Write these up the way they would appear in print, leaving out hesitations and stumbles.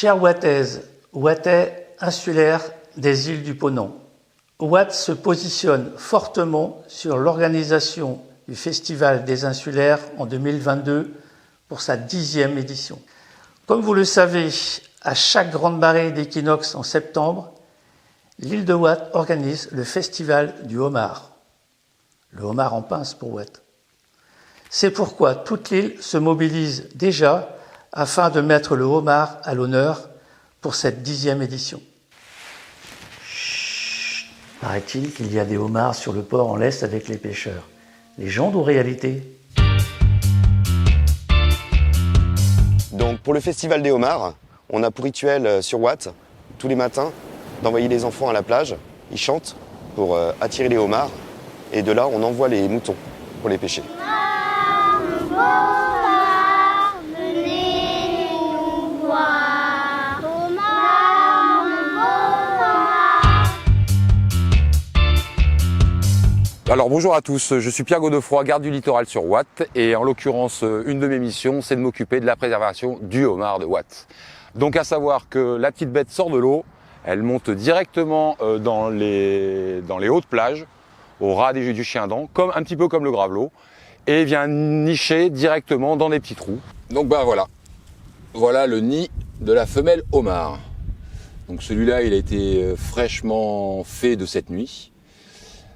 Chères Wattaises, Wattais insulaires des îles du Ponant, Watt se positionne fortement sur l'organisation du Festival des Insulaires en 2022 pour sa 10e édition. Comme vous le savez, à chaque grande marée d'équinoxe en septembre, l'île de Watt organise le Festival du homard. Le homard en pince pour Watt. C'est pourquoi toute l'île se mobilise déjà afin de mettre le homard à l'honneur pour cette 10e édition. Chut, paraît-il qu'il y a des homards sur le port en l'Est avec les pêcheurs. Légende ou réalité ? Donc pour le Festival des homards, on a pour rituel sur Watt, tous les matins, d'envoyer les enfants à la plage. Ils chantent pour attirer les homards et de là on envoie les moutons pour les pêcher. Alors bonjour à tous, je suis Pierre Godefroy, garde du littoral sur Watt et en l'occurrence une de mes missions c'est de m'occuper de la préservation du homard de Watt. Donc à savoir que la petite bête sort de l'eau, elle monte directement dans les hautes plages, au ras du Chien-Dent, un petit peu comme le gravelot, et vient nicher directement dans des petits trous. Donc voilà le nid de la femelle homard. Donc celui-là il a été fraîchement fait de cette nuit.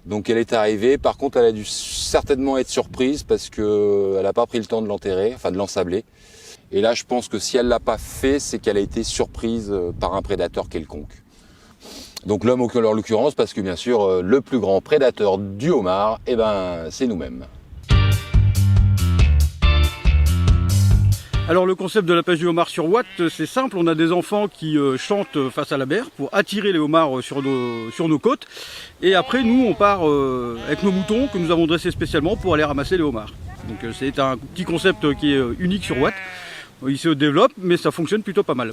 Donc elle est arrivée, par contre elle a dû certainement être surprise parce qu'elle n'a pas pris le temps de l'enterrer, enfin de l'ensabler. Et là je pense que si elle ne l'a pas fait, c'est qu'elle a été surprise par un prédateur quelconque. Donc l'homme en l'occurrence, parce que bien sûr le plus grand prédateur du homard, c'est nous-mêmes. Alors le concept de la pêche du homard sur Watt, c'est simple, on a des enfants qui chantent face à la mer pour attirer les homards sur nos côtes. Et après nous on part avec nos moutons que nous avons dressés spécialement pour aller ramasser les homards. Donc c'est un petit concept qui est unique sur Watt. Il se développe mais ça fonctionne plutôt pas mal.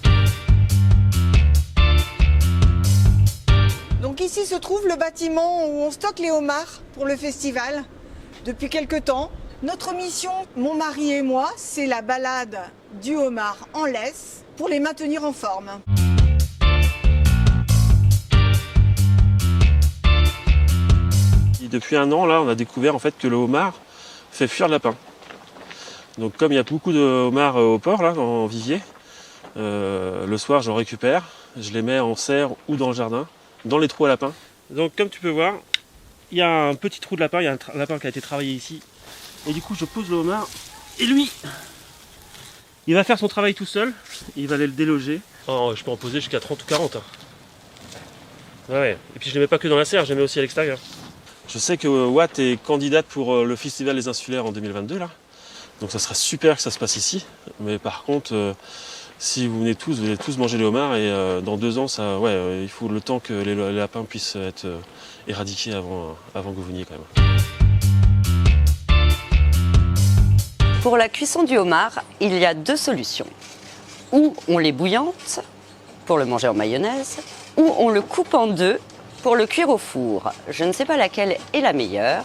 Donc ici se trouve le bâtiment où on stocke les homards pour le festival depuis quelques temps. Notre mission, mon mari et moi, c'est la balade du homard en laisse pour les maintenir en forme. Depuis un an, là, on a découvert en fait que le homard fait fuir le lapin. Donc comme il y a beaucoup de homards au port, là, en vivier, le soir j'en récupère, je les mets en serre ou dans le jardin, dans les trous à lapins. Donc comme tu peux voir, il y a un petit trou de lapin, il y a un lapin qui a été travaillé ici. Et du coup je pose le homard et lui il va faire son travail tout seul, il va aller le déloger. Oh, je peux en poser jusqu'à 30 ou 40. Ouais. Et puis je ne les mets pas que dans la serre, je les mets aussi à l'extérieur. Je sais que Watt est candidate pour le Festival des Insulaires en 2022 là. Donc ça serait super que ça se passe ici. Mais par contre, si vous venez tous, vous allez tous manger les homards et dans 2 ans, il faut le temps que les lapins puissent être éradiqués avant que vous veniez quand même. Pour la cuisson du homard, il y a 2 solutions. Ou on les bouillante pour le manger en mayonnaise, ou on le coupe en 2 pour le cuire au four. Je ne sais pas laquelle est la meilleure,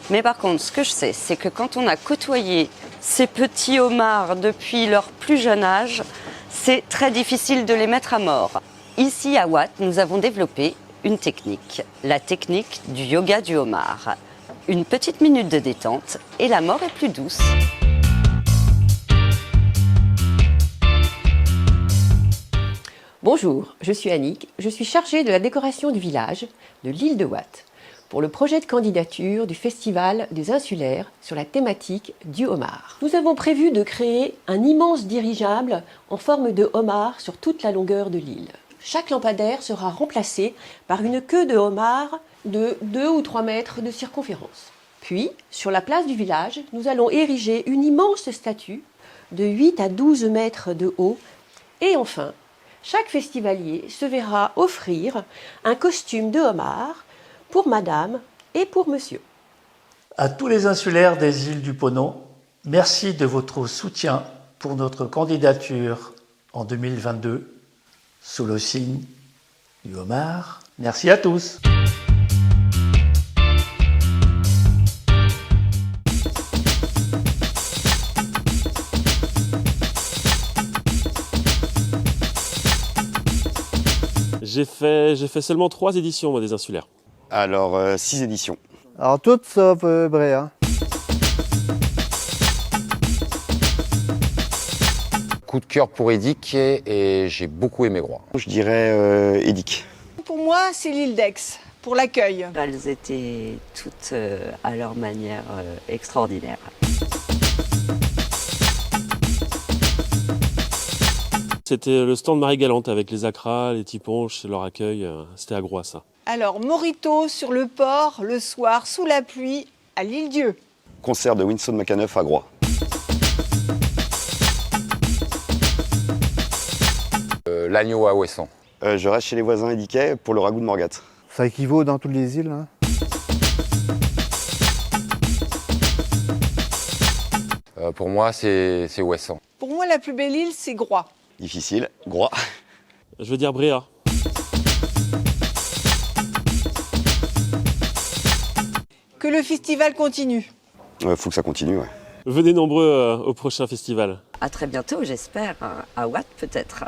mais par contre, ce que je sais, c'est que quand on a côtoyé ces petits homards depuis leur plus jeune âge, c'est très difficile de les mettre à mort. Ici à Watt, nous avons développé une technique, la technique du yoga du homard. Une petite minute de détente et la mort est plus douce. Bonjour, je suis Annick, je suis chargée de la décoration du village de l'île de Watt pour le projet de candidature du Festival des Insulaires sur la thématique du homard. Nous avons prévu de créer un immense dirigeable en forme de homard sur toute la longueur de l'île. Chaque lampadaire sera remplacé par une queue de homard de 2 ou 3 mètres de circonférence. Puis, sur la place du village, nous allons ériger une immense statue de 8 à 12 mètres de haut et enfin, chaque festivalier se verra offrir un costume de homard pour madame et pour monsieur. À tous les insulaires des îles du Ponant, merci de votre soutien pour notre candidature en 2022 sous le signe du homard. Merci à tous. J'ai fait seulement 3 éditions, moi, des insulaires. Alors, 6 éditions. Alors toutes sauf Bréa. Coup de cœur pour Edic et j'ai beaucoup aimé Groix. Je dirais Edic. Pour moi, c'est l'île d'Aix, pour l'accueil. Elles étaient toutes à leur manière extraordinaires. C'était le stand Marie-Galante avec les acras, les tiponches, leur accueil. C'était à Groix, ça. Alors, Morito sur le port, le soir, sous la pluie, à l'île-Dieu. Concert de Winston McAnuff à Groix. L'agneau à Ouessant. Je reste chez les voisins édiquais pour le ragoût de Morgat. Ça équivaut dans toutes les îles. Hein. Pour moi, c'est Ouessant. Pour moi, la plus belle île, c'est Groix. Difficile, Groix. Je veux dire Bréa. Que le festival continue. Faut que ça continue, ouais. Venez nombreux au prochain festival. À très bientôt, j'espère, à Watt peut-être.